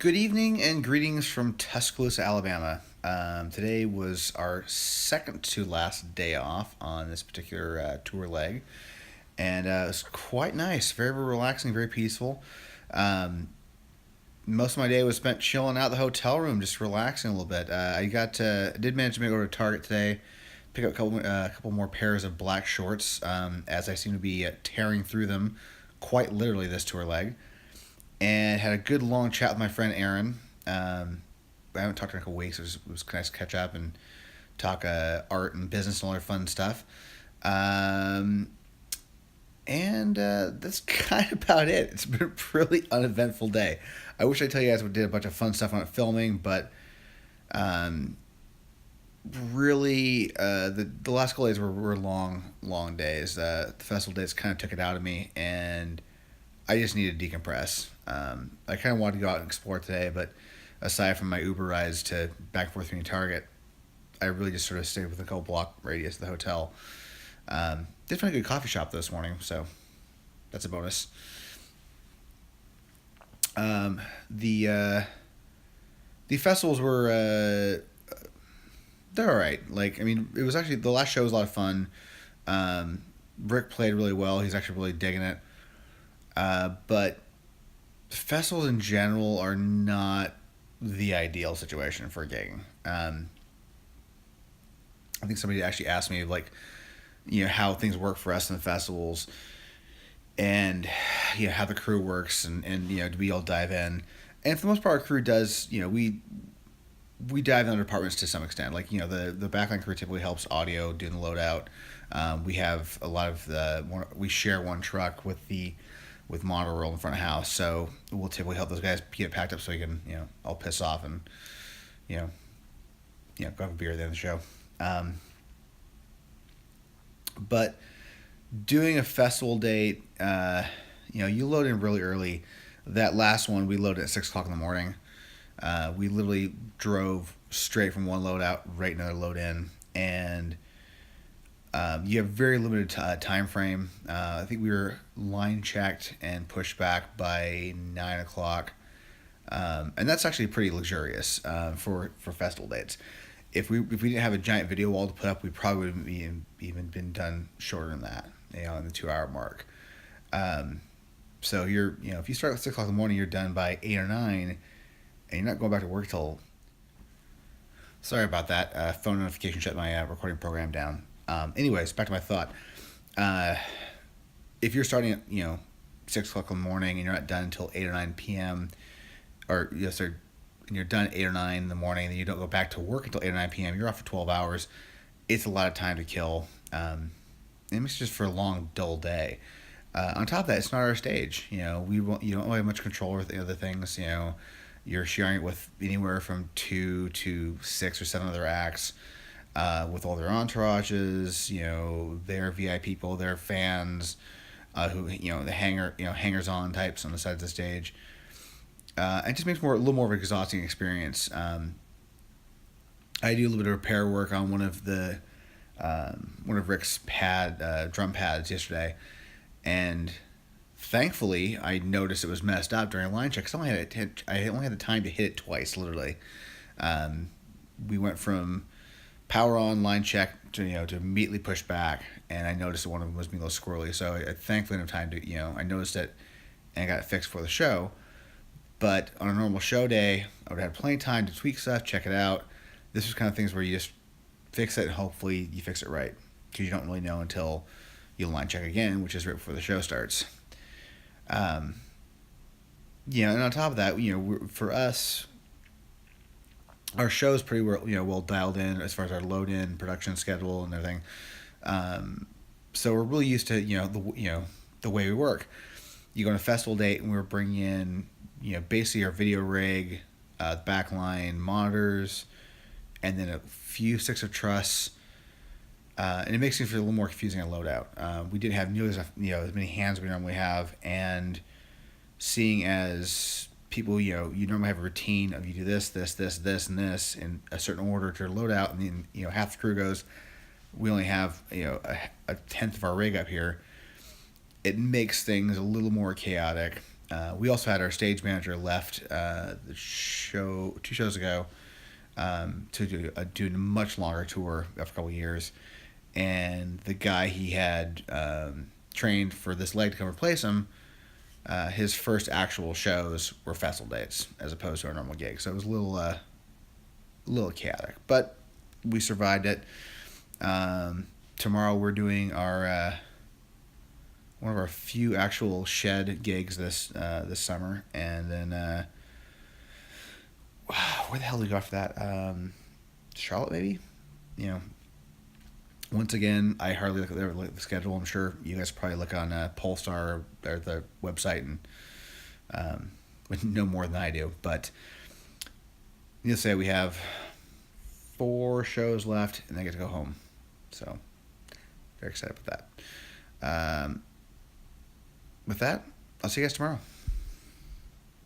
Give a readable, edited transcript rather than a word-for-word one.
Good evening and greetings from Tuscaloosa, Alabama. Today was our second to last day off on this particular tour leg, and it was quite nice, very, very relaxing, very peaceful. Um, Most of my day was spent chilling out the hotel room, just relaxing a little bit. I did manage to make it over to Target today, pick up a couple more pairs of black shorts, as I seem to be tearing through them, quite literally this tour leg, and had a good long chat with my friend Aaron. I haven't talked to her in a couple weeks. It was nice to catch up and talk art and business and all that fun stuff. Um, and that's kind of about it. It's been a really uneventful day. I wish I tell you guys we did a bunch of fun stuff on it filming, but um, really, the last couple days were long days. The festival days kind of took it out of me, and I just needed to decompress. I kind of wanted to go out and explore today, but aside from my Uber rides to back and forth between Target, I really just sort of stayed within a couple block radius of the hotel. Did find a good coffee shop this morning, so that's a bonus. Um, the uh, the festivals were they're all right. Like, I mean, it was actually the last show was a lot of fun. Um, Rick played really well. He's actually really digging it. But festivals in general are not the ideal situation for gigging. I think somebody actually asked me like, how things work for us in the festivals, and how the crew works, and do we all dive in? And for the most part, our crew does. We dive into departments to some extent. Like, the backline crew typically helps audio doing the loadout. We have a lot of we share one truck with monitor roll in front of house, so we'll typically help those guys get packed up so we can all piss off and you know go have a beer at the end of the show. Um, but doing a festival date, you load in really early. That last one we loaded at 6 o'clock in the morning. We literally drove straight from one loadout right another load in, and you have very limited time frame. I think we were line checked and pushed back by 9 o'clock, and that's actually pretty luxurious for festival dates. If we didn't have a giant video wall to put up, we probably would have even been done shorter than that, in the 2 hour mark. So if you start at 6 o'clock in the morning, you're done by 8 or 9, and you're not going back to work till. Sorry about that. Phone notification shut my recording program down. Anyways, back to my thought. Uh, if you're starting at 6 o'clock in the morning and you're not done until 8 or 9 p.m., or and you're done at 8 or 9 in the morning, and then you don't go back to work until 8 or 9 p.m., you're off for 12 hours. It's a lot of time to kill. It makes it just for a long, dull day. On top of that, it's not our stage. You don't really have much control with the other things. You're sharing it with anywhere from 2 to 6 or 7 other acts, with all their entourages, their VIP people, their fans, who the hangers on types on the side of the stage. It just makes a little more of an exhausting experience. I do a little bit of repair work on one of Rick's drum pads yesterday, and thankfully I noticed it was messed up during a line check. 'Cause I only had the time to hit it twice, literally. We went from power on line check to immediately push back, and I noticed that one of them was being a little squirrely. So I thankfully didn't have time to I noticed it and got it fixed for the show. But on a normal show day, I would have plenty of time to tweak stuff, check it out. This was kind of things where you just fix it and hopefully you fix it right, because you don't really know until you line check again, which is right before the show starts. Um, and on top of that, for us, our show is pretty well dialed in as far as our load in production schedule and everything. So we're really used to the way we work. You go on a festival date and we're bringing in basically our video rig, backline monitors, and then a few sticks of truss. And it makes things feel a little more confusing on loadout. We didn't have nearly as many hands as we normally have, and seeing as people, you normally have a routine of you do this, this, this, this, and this in a certain order to load out, and then half the crew goes, we only have a tenth of our rig up here. It makes things a little more chaotic. We also had our stage manager left the show 2 shows ago to do a much longer tour after a couple of years, and the guy he had trained for this leg to come replace him. His first actual shows were festival dates as opposed to our normal gigs, so it was a little chaotic, but we survived it. Tomorrow we're doing our one of our few actual shed gigs this summer, and then where the hell did we go after that? Charlotte, maybe. You know, once again, I hardly look at the schedule. I'm sure you guys probably look on Polestar or the website and would know more than I do. But needless to say, we have 4 shows left, and I get to go home. So very excited about that. With that, I'll see you guys tomorrow.